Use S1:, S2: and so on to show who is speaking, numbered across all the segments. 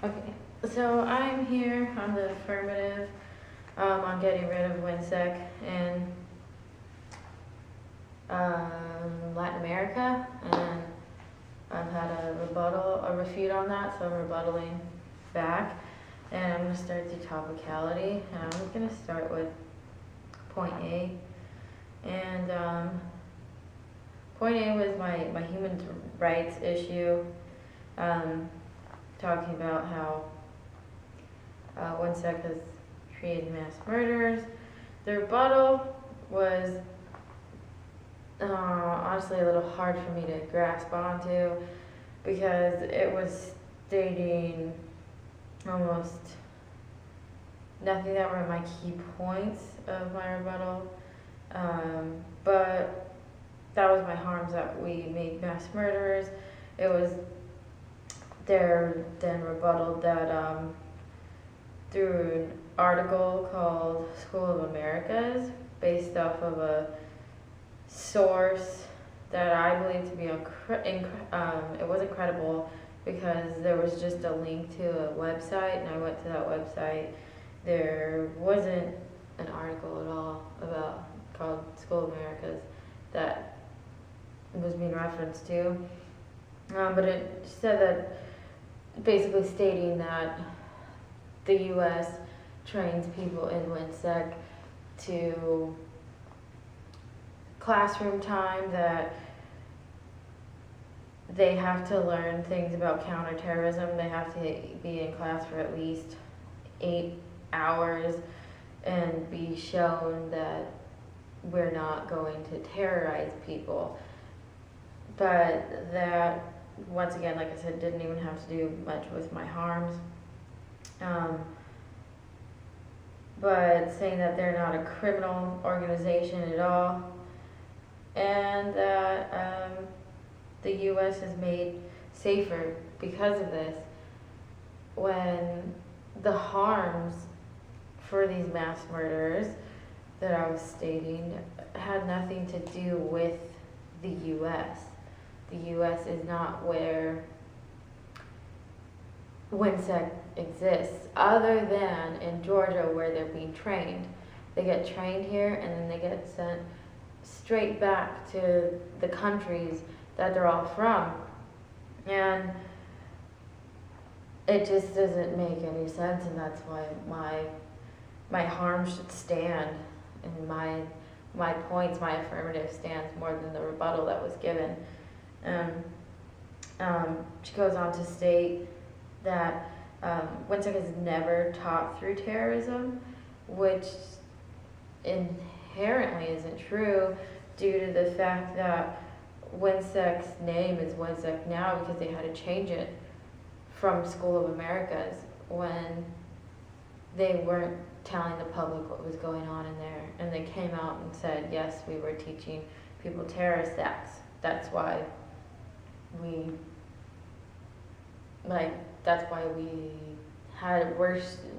S1: Okay, so I'm here on the affirmative on getting rid of WINSEC in Latin America, and I've had a refute on that, so I'm rebuttaling back. And I'm going to start the topicality, and I'm going to start with point A. And point A was my human rights issue, talking about how WINSEC has created mass murders. The rebuttal was honestly a little hard for me to grasp onto, because it was stating almost nothing that were my key points of my rebuttal, but that was my harms, that we made mass murderers. It was there then rebutted that through an article called School of Americas, based off of a source that I believe to be it wasn't credible, because there was just a link to a website, and I went to that website. There wasn't an article at all about called School of Americas that was being referenced to, but it said that, basically stating that the U.S. trains people in WINSEC to classroom time, that they have to learn things about counterterrorism. They have to be in class for at least 8 hours and be shown that we're not going to terrorize people. But that, once again, like I said, didn't even have to do much with my harms. But saying that they're not a criminal organization at all, and that the U.S. is made safer because of this, when the harms for these mass murderers that I was stating had nothing to do with the U.S. The U.S. is not where WINSEC exists, other than in Georgia, where they're being trained. They get trained here, and then they get sent straight back to the countries that they're all from. And it just doesn't make any sense, and that's why my harm should stand, and my points, my affirmative stands more than the rebuttal that was given. She goes on to state that WINSEC is never taught through terrorism, which inherently isn't true, due to the fact that WINSEC's name is WINSEC now because they had to change it from School of Americas when they weren't telling the public what was going on in there. And they came out and said, yes, we were teaching people terrorist acts. That's why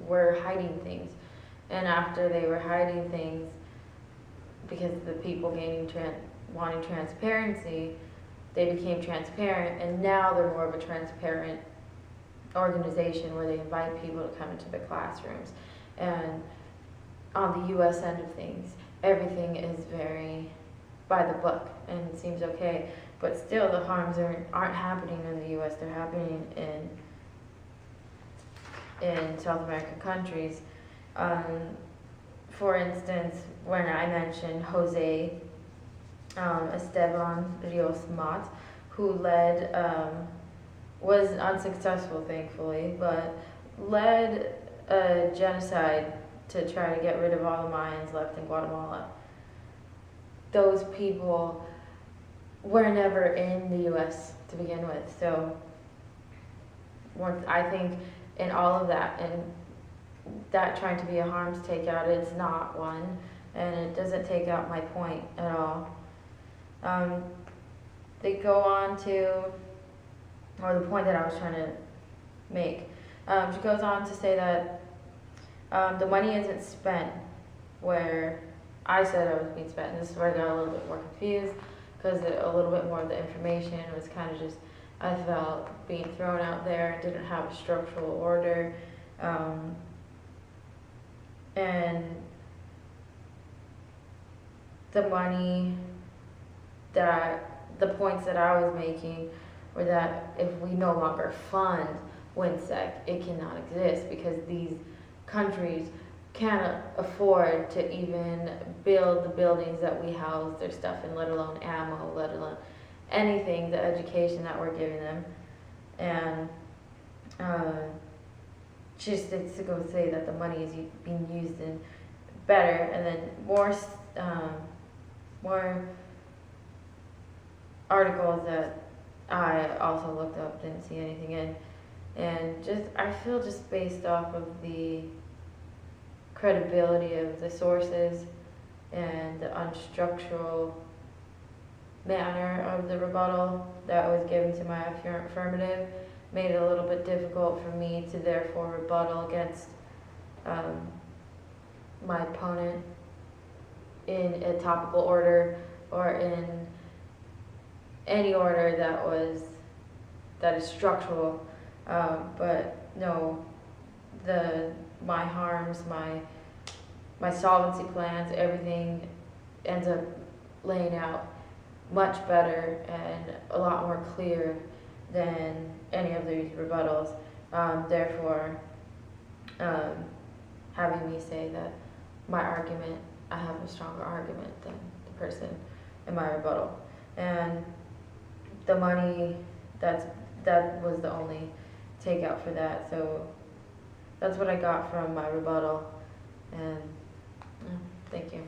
S1: we're hiding things. And after they were hiding things, because the people wanting transparency, they became transparent, and now they're more of a transparent organization where they invite people to come into the classrooms. And on the U.S. end of things, everything is very by the book, and it seems okay. But still, the harms aren't happening in the U.S. They're happening in South American countries. For instance, when I mentioned Jose Esteban Rios Mat, who led, was unsuccessful thankfully, but led a genocide to try to get rid of all the Mayans left in Guatemala. Those people were never in the U.S. to begin with. So I think in all of that, and that trying to be a harms takeout, it's not one, and it doesn't take out my point at all. They go on to, or the point that I was trying to make, she goes on to say that the money isn't spent where I said it was being spent, and this is where I got a little bit more confused, because a little bit more of the information was kind of just I felt being thrown out there and didn't have a structural order. And the money the points that I was making were that if we no longer fund WINSEC, it cannot exist because these countries cannot afford to even build the buildings that we house their stuff in, let alone ammo, let alone anything, the education that we're giving them. And just it's to go say that the money is being used in better, and then more articles that I also looked up, didn't see anything in, and just I feel just based off of the credibility of the sources and the unstructural manner of the rebuttal that was given to my affirmative made it a little bit difficult for me to therefore rebuttal against my opponent in a topical order or in any order that is structural. But no, my harms, my solvency plans, everything ends up laying out much better and a lot more clear than any of these rebuttals. Therefore, having me say that my argument, I have a stronger argument than the person in my rebuttal. And the money, that was the only takeout for that. So that's what I got from my rebuttal. And thank you.